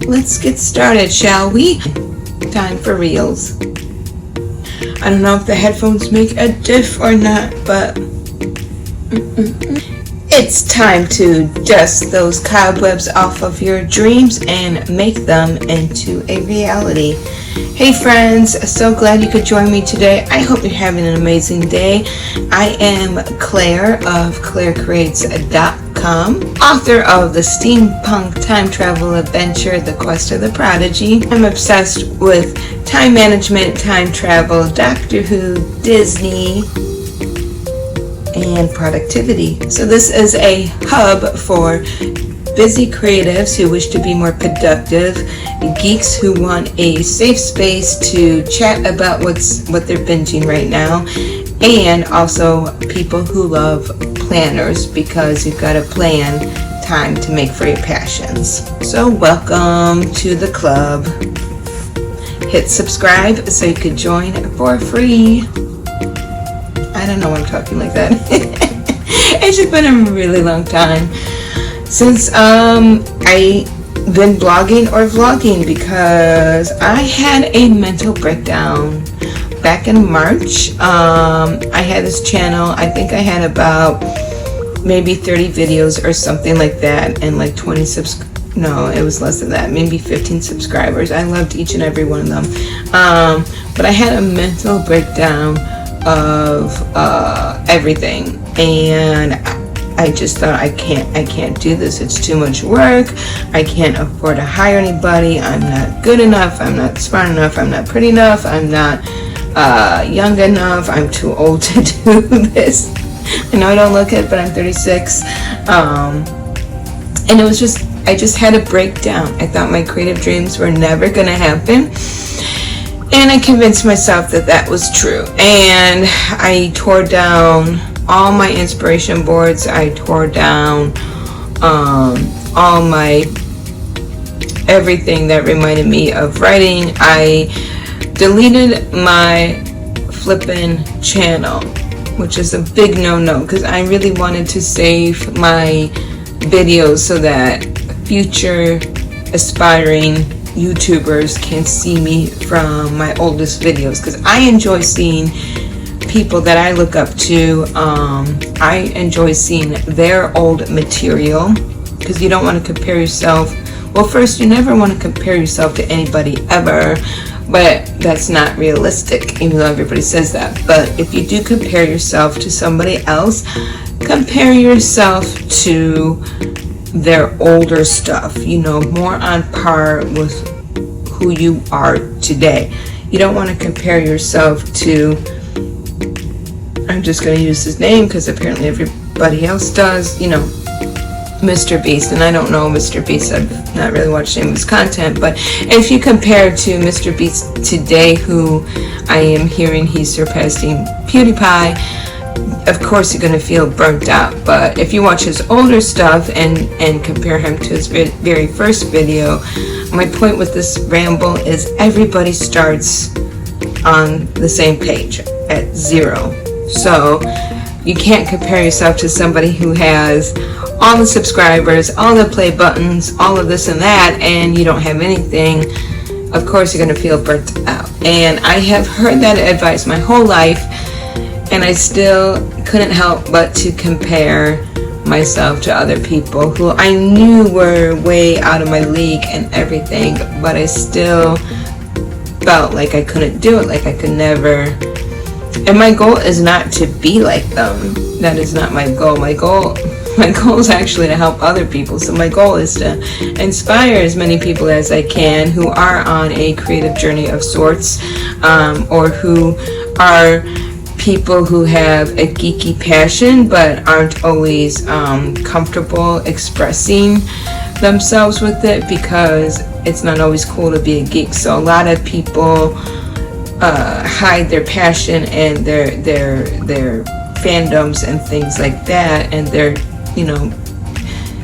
let's get started, shall we? Time for reels. I don't know if the headphones make a diff or not, but it's time to dust those cobwebs off of your dreams and make them into a reality. Hey friends, so glad you could join me today. I hope you're having an amazing day. I am Claire of Cre8tes.com, author of the steampunk time travel adventure, The Quest of the Prodigy. I'm obsessed with time management, time travel, Doctor Who, Disney, and productivity. So this is a hub for busy creatives who wish to be more productive, geeks who want a safe space to chat about what they're binging right now, and also people who love planners because you've got to plan time to make for your passions. So welcome to the club. Hit subscribe so you can join for free. I don't know why I'm talking like that. It's just been a really long time since I been blogging or vlogging because I had a mental breakdown back in March. I had this channel. I think I had about maybe 30 videos or something like that, and like 20 no, it was less than that, maybe 15 subscribers. I loved each and every one of them, but I had a mental breakdown of everything, and I just thought I can't do this. It's too much work. I can't afford to hire anybody. I'm not good enough. I'm not smart enough. I'm not pretty enough. I'm not young enough. I'm too old to do this. I know I don't look it, but I'm 36. And it was just, I just had a breakdown. I thought my creative dreams were never gonna happen. And I convinced myself that that was true. And I tore down all my inspiration boards. I tore down all my everything that reminded me of writing. I deleted my flippin' channel, which is a big no-no because I really wanted to save my videos so that future aspiring YouTubers can see me from my oldest videos, because I enjoy seeing people that I look up to. I enjoy seeing their old material, because you don't want to compare yourself. Well, first, you never want to compare yourself to anybody ever, but that's not realistic, even though everybody says that. But if you do compare yourself to somebody else, compare yourself to their older stuff, you know, more on par with who you are today. You don't want to compare yourself to, I'm just going to use his name because apparently everybody else does, you know, Mr. Beast. And I don't know Mr. Beast, I've not really watched any of his content, but if you compare to Mr. Beast today, who I am hearing he's surpassing PewDiePie, of course you're going to feel burnt out. But if you watch his older stuff and compare him to his very first video, my point with this ramble is everybody starts on the same page at 0. So you can't compare yourself to somebody who has all the subscribers, all the play buttons, all of this and that, and you don't have anything. Of course you're going to feel burnt out. And I have heard that advice my whole life, and I still couldn't help but to compare myself to other people who I knew were way out of my league and everything, but I still felt like I couldn't do it, like I could never. And my goal is not to be like them. That is not my goal. My goal is actually to help other people. So my goal is to inspire as many people as I can who are on a creative journey of sorts, or who are people who have a geeky passion but aren't always comfortable expressing themselves with it, because it's not always cool to be a geek. So a lot of people hide their passion and their fandoms and things like that, and their, you know,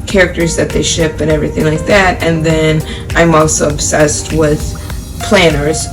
characters that they ship and everything like that. And then I'm also obsessed with planners.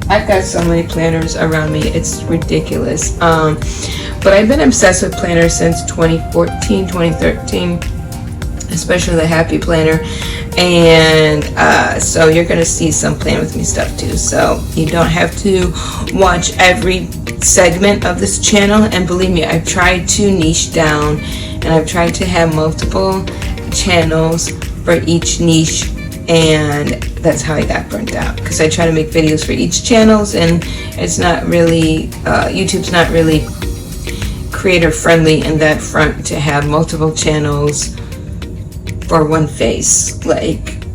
I've got so many planners around me, it's ridiculous. But I've been obsessed with planners since 2014, 2013. especially the Happy Planner. And so you're gonna see some Plan With Me stuff too, so you don't have to watch every segment of this channel. And believe me, I've tried to niche down, and I've tried to have multiple channels for each niche, and that's how I got burnt out, because I try to make videos for each channels, and it's not really YouTube's not really creator friendly in that front to have multiple channels for one face, like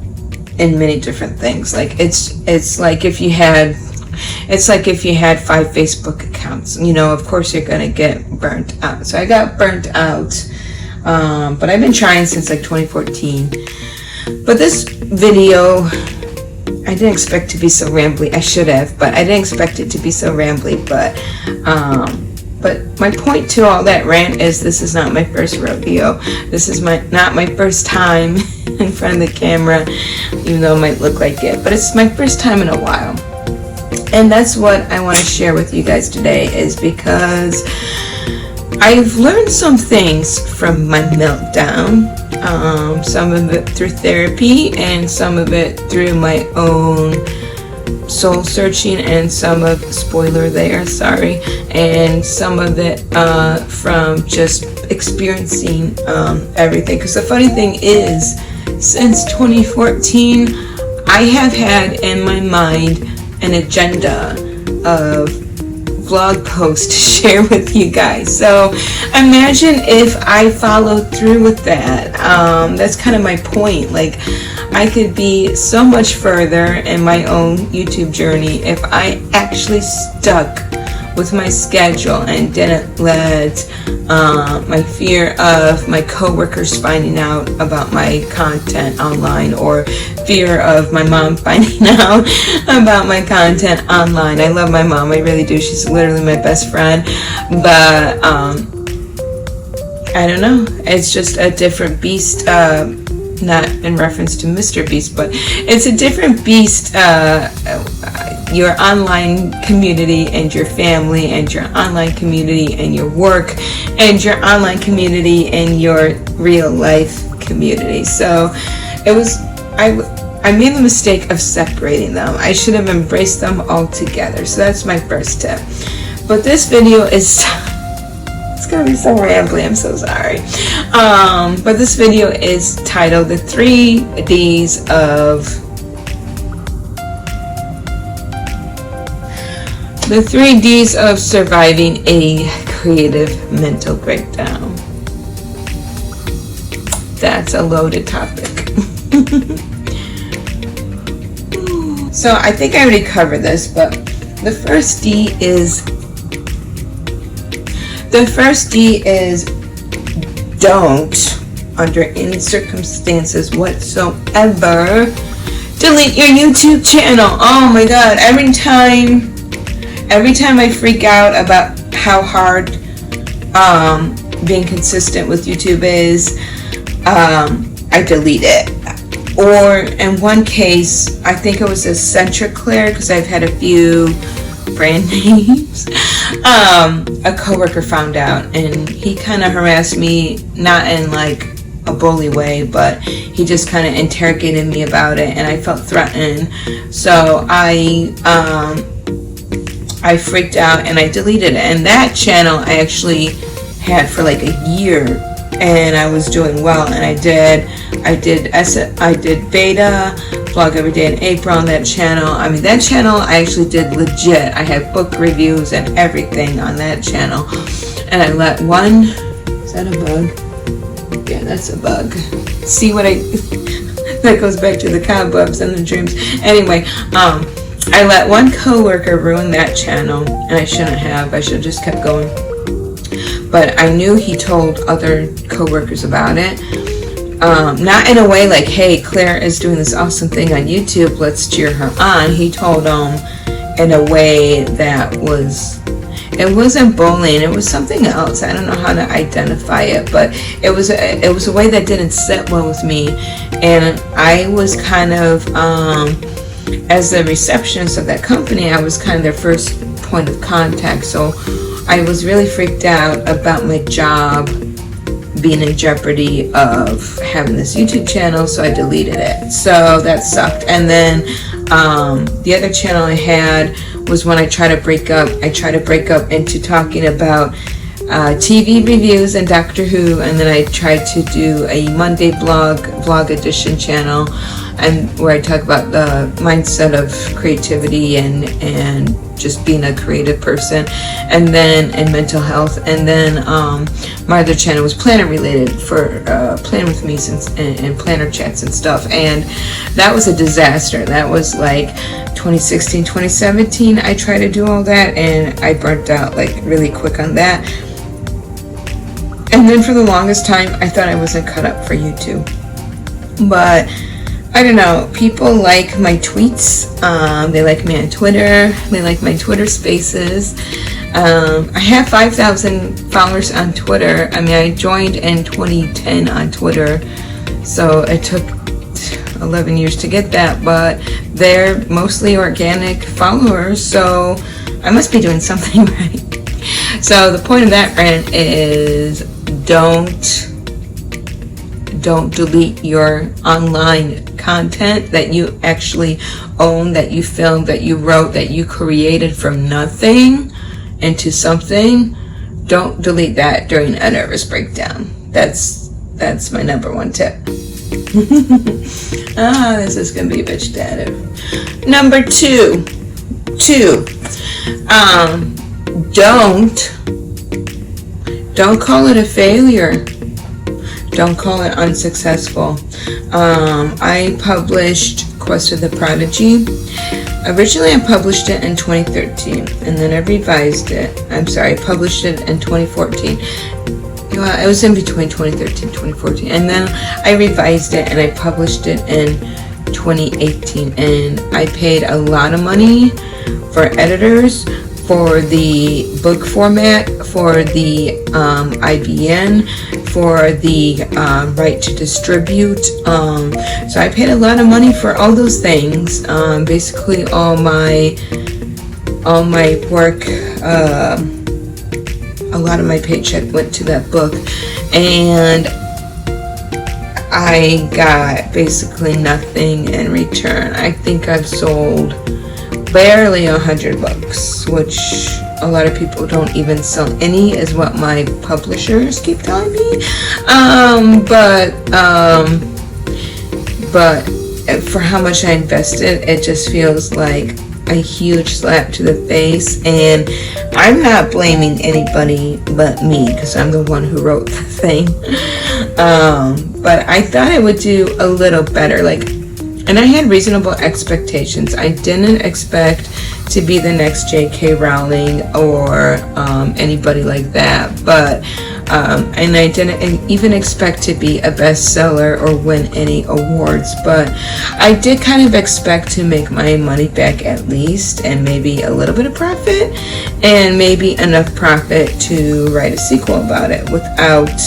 in many different things. Like it's like if you had 5 Facebook accounts, you know, of course you're gonna get burnt out. So I got burnt out, but I've been trying since like 2014. But this video, I didn't expect to be so rambly. I should have, but I didn't expect it to be so rambly. But my point to all that rant is this is not my first rodeo. This is not my first time in front of the camera, even though it might look like it. But it's my first time in a while. And that's what I want to share with you guys today, is because I've learned some things from my meltdown. Some of it through therapy, and some of it through my own soul searching, and some of, spoiler there, sorry, and some of it from just experiencing everything. Because the funny thing is, since 2014, I have had in my mind an agenda of vlog posts to share with you guys. So imagine if I followed through with that. That's kind of my point. Like, I could be so much further in my own YouTube journey if I actually stuck with my schedule and didn't let my fear of my coworkers finding out about my content online, or fear of my mom finding out about my content online. I love my mom, I really do. She's literally my best friend. But I don't know, it's just a different beast. Not in reference to Mr. Beast, but it's a different beast. Your online community and your family, and your online community and your work, and your online community and your real life community. So it was, I made the mistake of separating them. I should have embraced them all together. So that's my first tip. But this video is it's gonna be so rambly, I'm so sorry. But this video is titled The 3 Ds of Surviving a Creative Mental Breakdown. That's a loaded topic. So I think I already covered this, but the first D is don't, under any circumstances whatsoever, delete your YouTube channel. Oh my god, every time I freak out about how hard being consistent with YouTube is, I delete it. Or in one case, I think it was Eccentric Claire, because I've had a few brand names. A coworker found out, and he kind of harassed me, not in like a bully way, but he just kind of interrogated me about it, and I felt threatened. So I freaked out and I deleted it. And that channel I actually had for like a year, and I was doing well, and I did beta, vlog every day in April on that channel. I mean, that channel I actually did legit. I had book reviews and everything on that channel. And I let one, is that a bug? Yeah, that's a bug. See what that goes back to the cobwebs and the dreams. Anyway, I let one coworker ruin that channel, and I shouldn't have. I should have just kept going. But I knew he told other coworkers about it. Not in a way like, hey, Claire is doing this awesome thing on YouTube, let's cheer her on. He told them in a way that it wasn't bullying, it was something else. I don't know how to identify it, but it was a way that didn't sit well with me. And I was kind of, as the receptionist of that company, I was kind of their first point of contact. So I was really freaked out about my job being in jeopardy of having this YouTube channel, so I deleted it. So that sucked. And then the other channel I had was when I tried to break up. I tried to break up into talking about TV reviews and Doctor Who, and then I tried to do a Monday vlog edition channel, and where I talk about the mindset of creativity and just being a creative person, and then and mental health. And then my other channel was planner related for plan with me and planner chats and stuff, and that was a disaster. That was like 2016, 2017. I tried to do all that and I burnt out like really quick on that. And then for the longest time I thought I wasn't cut up for YouTube, but I don't know, people like my tweets, they like me on Twitter, they like my Twitter spaces. I have 5,000 followers on Twitter. I mean, I joined in 2010 on Twitter, so it took 11 years to get that, but they're mostly organic followers, so I must be doing something right. So the point of that rant is don't delete your online content that you actually own, that you filmed, that you wrote, that you created from nothing into something. Don't delete that during a nervous breakdown. That's my number one tip. This is gonna be a bitch dad. Number two, don't call it a failure. Don't call it unsuccessful. I published Quest of the Prodigy. Originally I published it in 2013, and then I revised it. I published it in 2014. It was in between 2013 and 2014, and then I revised it and I published it in 2018, and I paid a lot of money for editors, for the book format, for the IBN, for the right to distribute. So I paid a lot of money for all those things. Basically all my work, a lot of my paycheck went to that book, and I got basically nothing in return. I think I've sold barely 100 books, which a lot of people don't even sell any, is what my publishers keep telling me. But for how much I invested, it just feels like a huge slap to the face, and I'm not blaming anybody but me, because I'm the one who wrote the thing. But I thought I would do a little better, and I had reasonable expectations. I didn't expect to be the next J.K. Rowling or anybody like that, but and I didn't even expect to be a bestseller or win any awards, but I did kind of expect to make my money back at least, and maybe a little bit of profit, and maybe enough profit to write a sequel about it without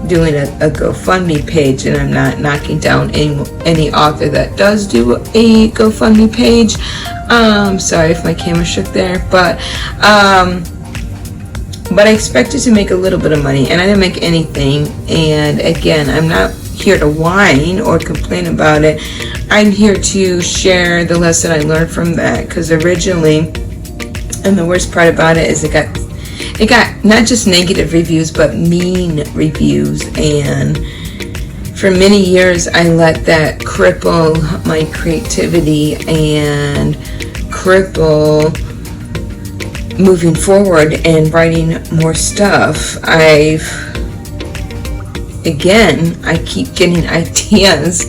doing a GoFundMe page. And I'm not knocking down any author that does do a GoFundMe page. Sorry if my camera shook there, but I expected to make a little bit of money, and I didn't make anything. And again, I'm not here to whine or complain about it. I'm here to share the lesson I learned from that, because originally, and the worst part about it is it got not just negative reviews, but mean reviews. And for many years I let that cripple my creativity and cripple moving forward and writing more stuff. I keep getting ideas.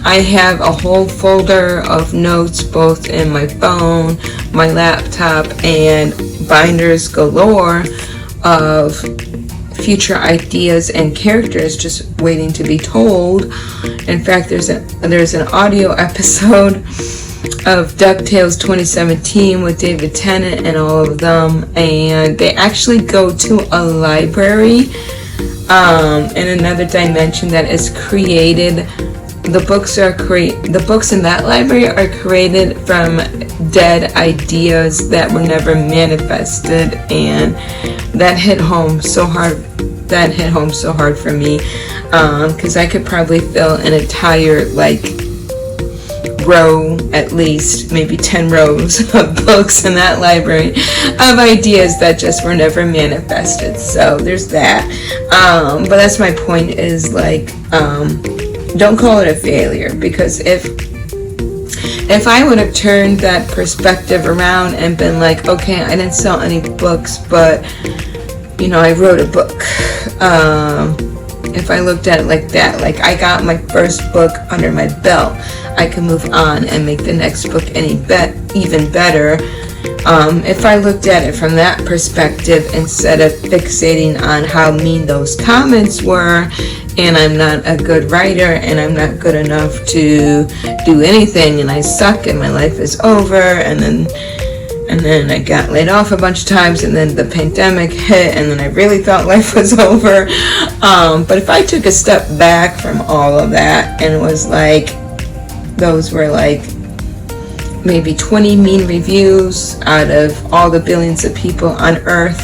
I have a whole folder of notes both in my phone, my laptop, and binders galore of future ideas and characters just waiting to be told. In fact, there's an audio episode of DuckTales 2017 with David Tennant and all of them, and they actually go to a library in another dimension that is created. The books in that library are created from dead ideas that were never manifested, and that hit home so hard that hit home so hard for me, because I could probably fill an entire like row, at least maybe 10 rows of books in that library of ideas that just were never manifested. So there's that. But that's my point, is like, don't call it a failure, because if I would have turned that perspective around and been like, okay, I didn't sell any books, but you know, I wrote a book. If I looked at it like that, like I got my first book under my belt, I can move on and make the next book even better. If I looked at it from that perspective, instead of fixating on how mean those comments were, and I'm not a good writer, and I'm not good enough to do anything, and I suck, and my life is over, and then I got laid off a bunch of times, and then the pandemic hit, and then I really thought life was over. But if I took a step back from all of that, and it was like, those were like maybe 20 mean reviews out of all the billions of people on earth,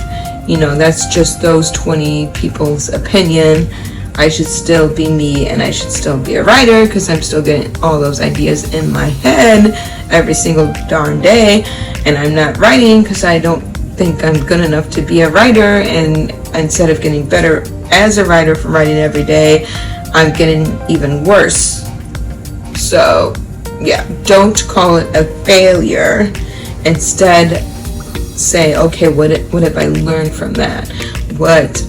you know, that's just those 20 people's opinion. I should still be me, and I should still be a writer, because I'm still getting all those ideas in my head every single darn day, and I'm not writing because I don't think I'm good enough to be a writer, and instead of getting better as a writer from writing every day, I'm getting even worse. So yeah, don't call it a failure. Instead, say, okay, what have I learned from that? What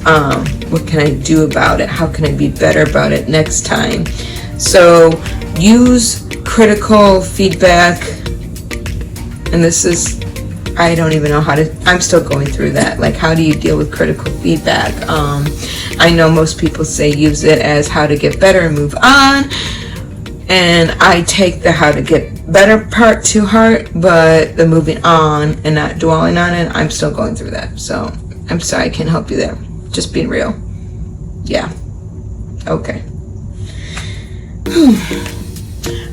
can I do about it? How can I be better about it next time? So use critical feedback, and this is, I don't even know how to, I'm still going through that. Like, how do you deal with critical feedback? I know most people say use it as how to get better and move on, and I take the how to get better part to heart, but the moving on and not dwelling on it, I'm still going through that. So I'm sorry, I can't help you there. Just being real. Yeah. Okay.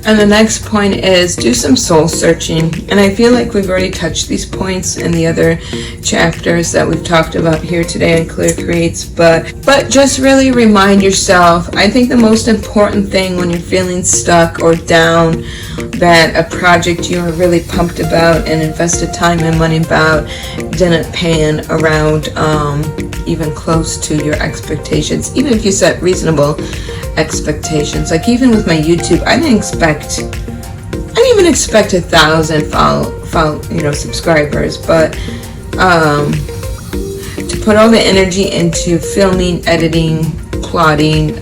And the next point is do some soul searching. And I feel like we've already touched these points in the other chapters that we've talked about here today in Cre8tes, but just really remind yourself. I think the most important thing when you're feeling stuck or down, that a project you were really pumped about and invested time and money about didn't pan around even close to your expectations, even if you set reasonable expectations. Like even with my YouTube, I didn't even expect 1,000 subscribers, but to put all the energy into filming, editing, planning,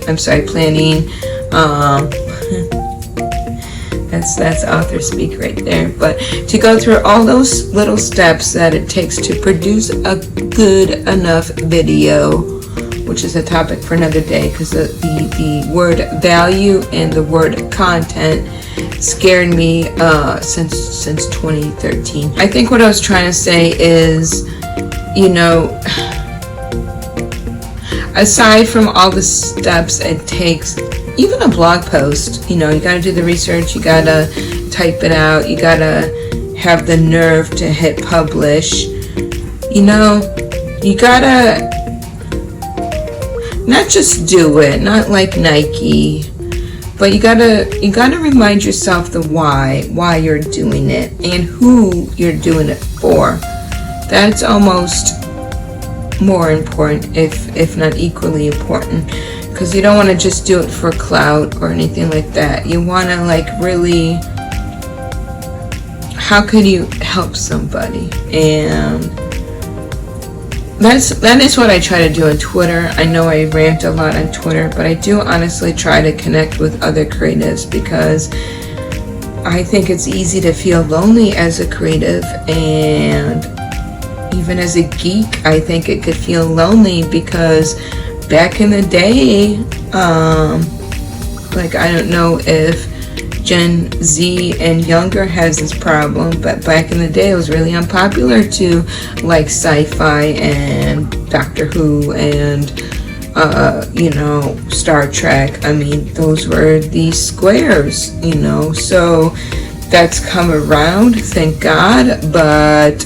that's author speak right there, but to go through all those little steps that it takes to produce a good enough video, which is a topic for another day, because the word value and the word content scared me since 2013. I think what I was trying to say is, you know, aside from all the steps it takes, even a blog post, you know, you got to do the research, you got to type it out, you got to have the nerve to hit publish, you know, you got to not just do it, not like Nike, but you gotta remind yourself the why you're doing it and who you're doing it for. That's almost more important, if not equally important, because you don't want to just do it for clout or anything like that. You want to like really, how could you help somebody? And that is what I try to do on Twitter. I know I rant a lot on Twitter, but I do honestly try to connect with other creatives, because I think it's easy to feel lonely as a creative, and even as a geek, I think it could feel lonely, because back in the day, like I don't know if Gen Z and younger has this problem, but back in the day it was really unpopular to like sci-fi and Doctor Who and you know, Star Trek. I mean, those were the squares, you know, so that's come around, thank God. But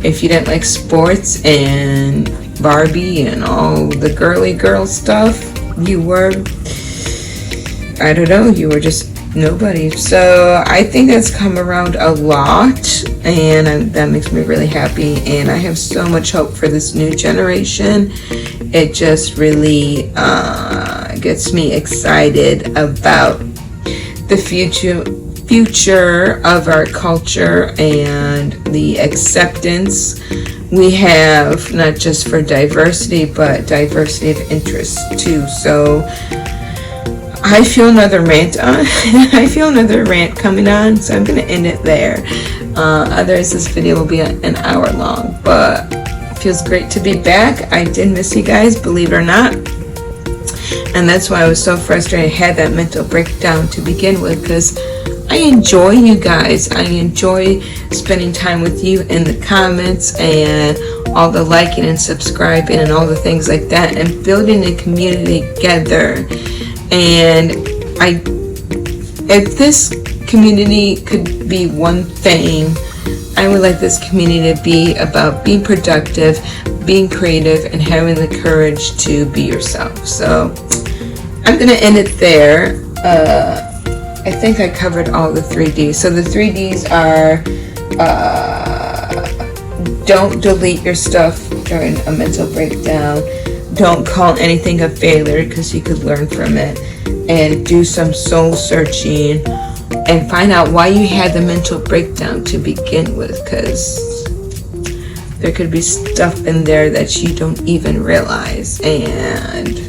if you didn't like sports and Barbie and all the girly girl stuff, you were, I don't know, you were just nobody. So I think that's come around a lot, and that makes me really happy, and I have so much hope for this new generation. It just really gets me excited about the future of our culture and the acceptance we have, not just for diversity, but diversity of interest too. So I feel another rant coming on, so I'm gonna end it there. Otherwise this video will be an hour long, but it feels great to be back. I did miss you guys, believe it or not, and that's why I was so frustrated. I had that mental breakdown to begin with, because I enjoy you guys. I enjoy spending time with you in the comments and all the liking and subscribing and all the things like that, and building a community together. And if this community could be one thing, I would like this community to be about being productive, being creative, and having the courage to be yourself. So I'm gonna end it there. I think I covered all the 3Ds. So the 3Ds are don't delete your stuff during a mental breakdown. Don't call anything a failure, because you could learn from it. And do some soul searching and find out why you had the mental breakdown to begin with, because there could be stuff in there that you don't even realize. And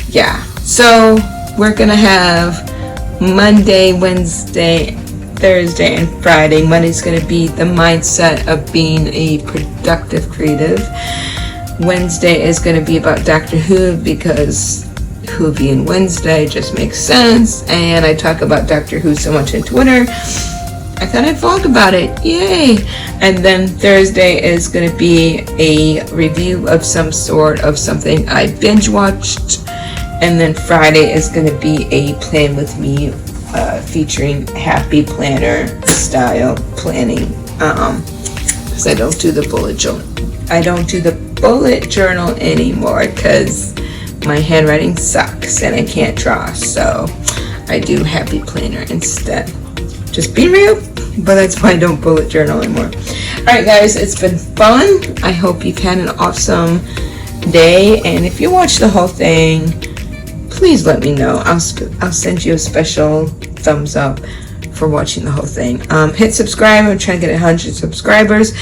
yeah, so we're gonna have Monday, Wednesday, Thursday, and Friday. Monday's going to be the mindset of being a productive creative. Wednesday is going to be about Doctor Who, because Who being Wednesday just makes sense, and I talk about Doctor Who so much on Twitter, I thought I'd vlog about it. Yay! And then Thursday is going to be a review of some sort of something I binge watched. And then Friday is going to be a plan with me, featuring happy planner style planning. Because I don't do the bullet journal. I don't do the bullet journal anymore because my handwriting sucks and I can't draw. So I do happy planner instead. Just be real, but that's why I don't bullet journal anymore. Alright guys, it's been fun. I hope you've had an awesome day, and if you watch the whole thing, please let me know. I'll send you a special thumbs up for watching the whole thing. Hit subscribe. I'm trying to get 100 subscribers,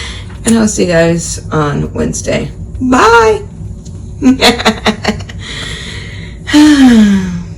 and I'll see you guys on Wednesday. Bye.